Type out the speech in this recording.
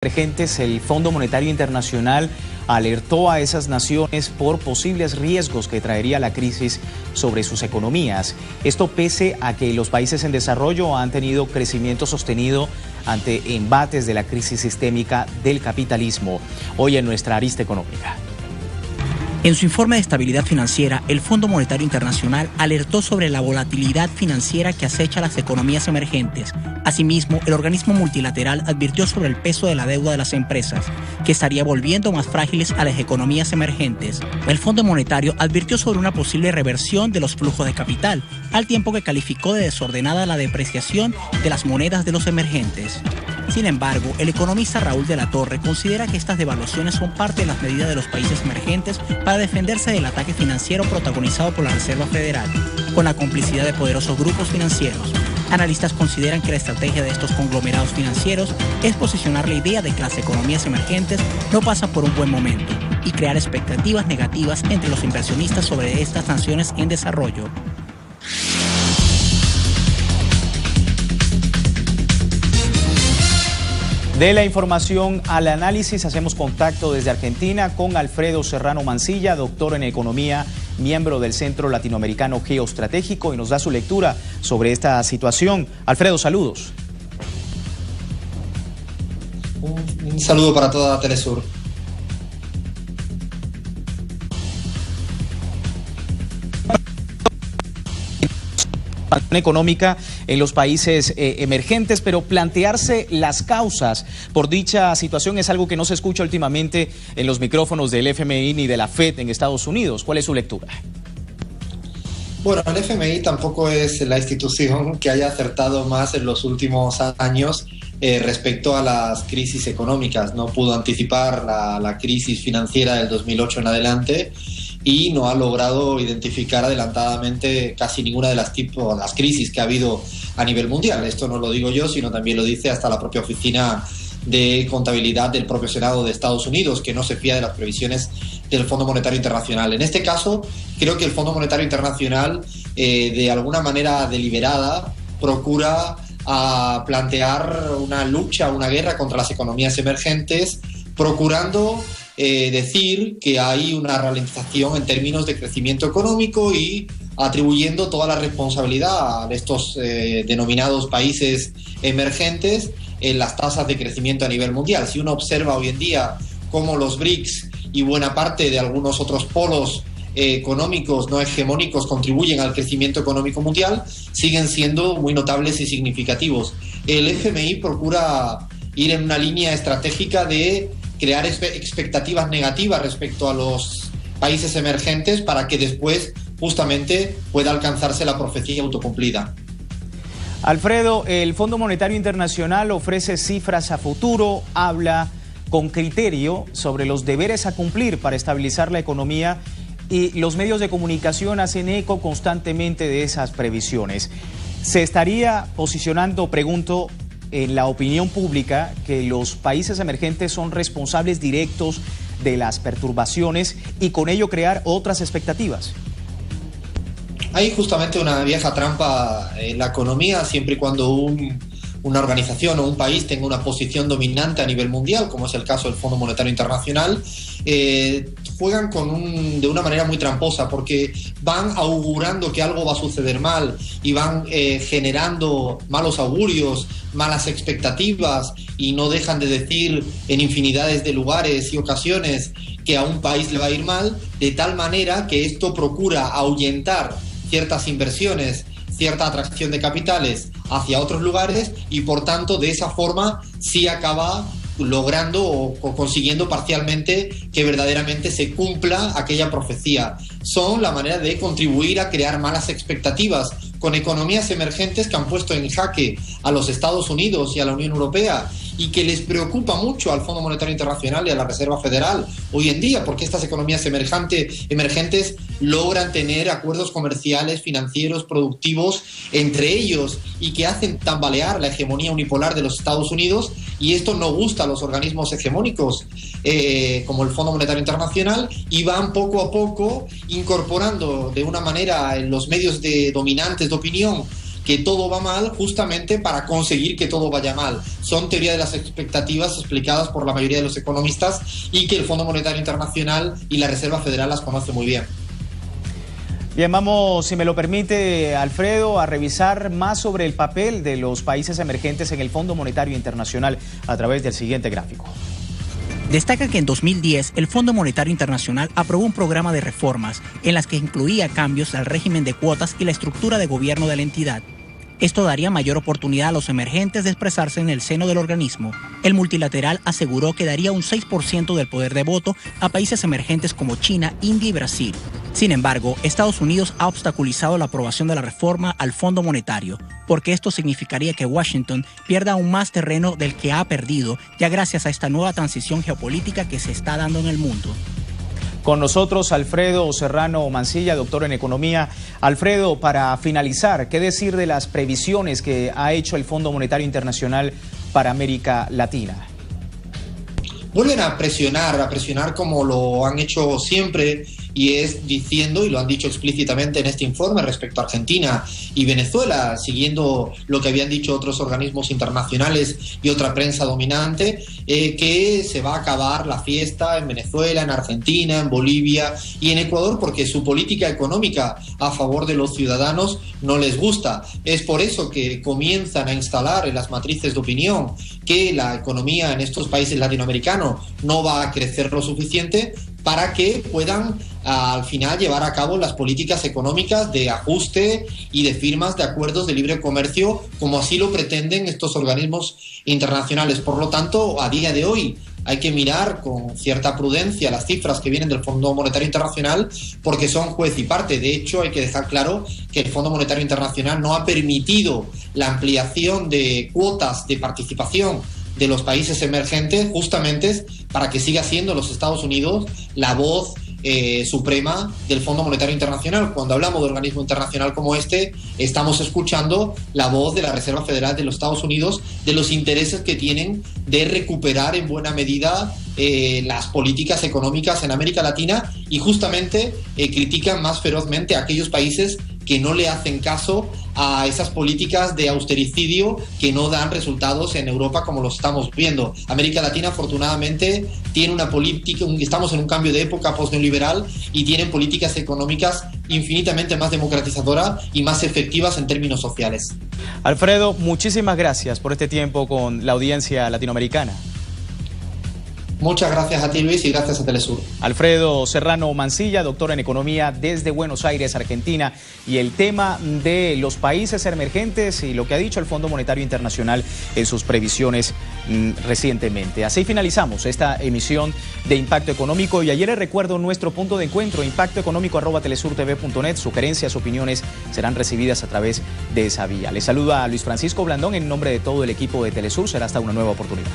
Emergentes, el Fondo Monetario Internacional alertó a esas naciones por posibles riesgos que traería la crisis sobre sus economías. Esto pese a que los países en desarrollo han tenido crecimiento sostenido ante embates de la crisis sistémica del capitalismo. Hoy en nuestra arista económica. En su informe de estabilidad financiera, el Fondo Monetario Internacional alertó sobre la volatilidad financiera que acecha a las economías emergentes. Asimismo, el organismo multilateral advirtió sobre el peso de la deuda de las empresas, que estaría volviendo más frágiles a las economías emergentes. El Fondo Monetario advirtió sobre una posible reversión de los flujos de capital, al tiempo que calificó de desordenada la depreciación de las monedas de los emergentes. Sin embargo, el economista Raúl de la Torre considera que estas devaluaciones son parte de las medidas de los países emergentes para defenderse del ataque financiero protagonizado por la Reserva Federal, con la complicidad de poderosos grupos financieros. Analistas consideran que la estrategia de estos conglomerados financieros es posicionar la idea de que las economías emergentes no pasan por un buen momento y crear expectativas negativas entre los inversionistas sobre estas naciones en desarrollo. De la información al análisis, hacemos contacto desde Argentina con Alfredo Serrano Mancilla, doctor en economía, miembro del Centro Latinoamericano Geoestratégico, y nos da su lectura sobre esta situación. Alfredo, saludos. Un saludo para toda Telesur. Económica en los países emergentes, pero plantearse las causas por dicha situación es algo que no se escucha últimamente en los micrófonos del FMI ni de la FED en Estados Unidos. ¿Cuál es su lectura? Bueno, el FMI tampoco es la institución que haya acertado más en los últimos años respecto a las crisis económicas. No pudo anticipar la crisis financiera del 2008 en adelante y no ha logrado identificar adelantadamente casi ninguna de las crisis que ha habido a nivel mundial. Esto no lo digo yo, sino también lo dice hasta la propia Oficina de Contabilidad del propio Senado de Estados Unidos, que no se fía de las previsiones del Fondo Monetario Internacional. En este caso, creo que el Fondo Monetario Internacional, de alguna manera deliberada, procura plantear una lucha, una guerra contra las economías emergentes, procurando decir que hay una ralentización en términos de crecimiento económico y atribuyendo toda la responsabilidad a estos denominados países emergentes en las tasas de crecimiento a nivel mundial. Si uno observa hoy en día cómo los BRICS y buena parte de algunos otros polos económicos no hegemónicos contribuyen al crecimiento económico mundial, siguen siendo muy notables y significativos. El FMI procura ir en una línea estratégica de crear expectativas negativas respecto a los países emergentes para que después justamente pueda alcanzarse la profecía autocumplida. Alfredo, el Fondo Monetario Internacional ofrece cifras a futuro, habla con criterio sobre los deberes a cumplir para estabilizar la economía y los medios de comunicación hacen eco constantemente de esas previsiones. ¿Se estaría posicionando, pregunto, en la opinión pública que los países emergentes son responsables directos de las perturbaciones y con ello crear otras expectativas? Hay justamente una vieja trampa en la economía, siempre y cuando una organización o un país tenga una posición dominante a nivel mundial, como es el caso del Fondo Monetario Internacional, juegan de una manera muy tramposa, porque van augurando que algo va a suceder mal y van generando malos augurios, malas expectativas, y no dejan de decir en infinidades de lugares y ocasiones que a un país le va a ir mal, de tal manera que esto procura ahuyentar ciertas inversiones, cierta atracción de capitales hacia otros lugares, y por tanto de esa forma sí acaba logrando o consiguiendo parcialmente que verdaderamente se cumpla aquella profecía. Son la manera de contribuir a crear malas expectativas con economías emergentes que han puesto en jaque a los Estados Unidos y a la Unión Europea, y que les preocupa mucho al Fondo Monetario Internacional y a la Reserva Federal hoy en día, porque estas economías emergentes logran tener acuerdos comerciales, financieros, productivos entre ellos, y que hacen tambalear la hegemonía unipolar de los Estados Unidos, y esto no gusta a los organismos hegemónicos como el Fondo Monetario Internacional, y van poco a poco incorporando de una manera en los medios dominantes de opinión que todo va mal justamente para conseguir que todo vaya mal. Son teoría de las expectativas explicadas por la mayoría de los economistas y que el Fondo Monetario Internacional y la Reserva Federal las conoce muy bien. Bien, vamos, si me lo permite, Alfredo, a revisar más sobre el papel de los países emergentes en el Fondo Monetario Internacional a través del siguiente gráfico. Destaca que en 2010 el Fondo Monetario Internacional aprobó un programa de reformas en las que incluía cambios al régimen de cuotas y la estructura de gobierno de la entidad. Esto daría mayor oportunidad a los emergentes de expresarse en el seno del organismo. El multilateral aseguró que daría un 6% del poder de voto a países emergentes como China, India y Brasil. Sin embargo, Estados Unidos ha obstaculizado la aprobación de la reforma al Fondo Monetario, porque esto significaría que Washington pierda aún más terreno del que ha perdido, ya gracias a esta nueva transición geopolítica que se está dando en el mundo. Con nosotros Alfredo Serrano Mancilla, doctor en Economía. Alfredo, para finalizar, ¿qué decir de las previsiones que ha hecho el Fondo Monetario Internacional para América Latina? Vuelven a presionar como lo han hecho siempre, y es diciendo, y lo han dicho explícitamente en este informe respecto a Argentina y Venezuela, siguiendo lo que habían dicho otros organismos internacionales y otra prensa dominante, que se va a acabar la fiesta en Venezuela, en Argentina, en Bolivia y en Ecuador, porque su política económica a favor de los ciudadanos no les gusta. Es por eso que comienzan a instalar en las matrices de opinión que la economía en estos países latinoamericanos no va a crecer lo suficiente para que puedan al final llevar a cabo las políticas económicas de ajuste y de firmas de acuerdos de libre comercio, como así lo pretenden estos organismos internacionales. Por lo tanto, a día de hoy hay que mirar con cierta prudencia las cifras que vienen del Fondo Monetario Internacional, porque son juez y parte. De hecho, hay que dejar claro que el Fondo Monetario Internacional no ha permitido la ampliación de cuotas de participación de los países emergentes, justamente para que siga siendo los Estados Unidos la voz suprema del Fondo Monetario Internacional. Cuando hablamos de organismo internacional como este, estamos escuchando la voz de la Reserva Federal de los Estados Unidos, de los intereses que tienen de recuperar en buena medida las políticas económicas en América Latina, y justamente critican más ferozmente a aquellos países que no le hacen caso a esas políticas de austericidio que no dan resultados en Europa, como lo estamos viendo. América Latina, afortunadamente, tiene una política, estamos en un cambio de época postneoliberal, y tienen políticas económicas infinitamente más democratizadoras y más efectivas en términos sociales. Alfredo, muchísimas gracias por este tiempo con la audiencia latinoamericana. Muchas gracias a ti, Luis, y gracias a Telesur. Alfredo Serrano Mancilla, doctor en Economía desde Buenos Aires, Argentina, y el tema de los países emergentes y lo que ha dicho el Fondo Monetario Internacional en sus previsiones recientemente. Así finalizamos esta emisión de Impacto Económico, y ayer les recuerdo nuestro punto de encuentro, impactoeconómico@telesurtv.net. Sugerencias, opiniones serán recibidas a través de esa vía. Les saluda a Luis Francisco Blandón en nombre de todo el equipo de Telesur. Será hasta una nueva oportunidad.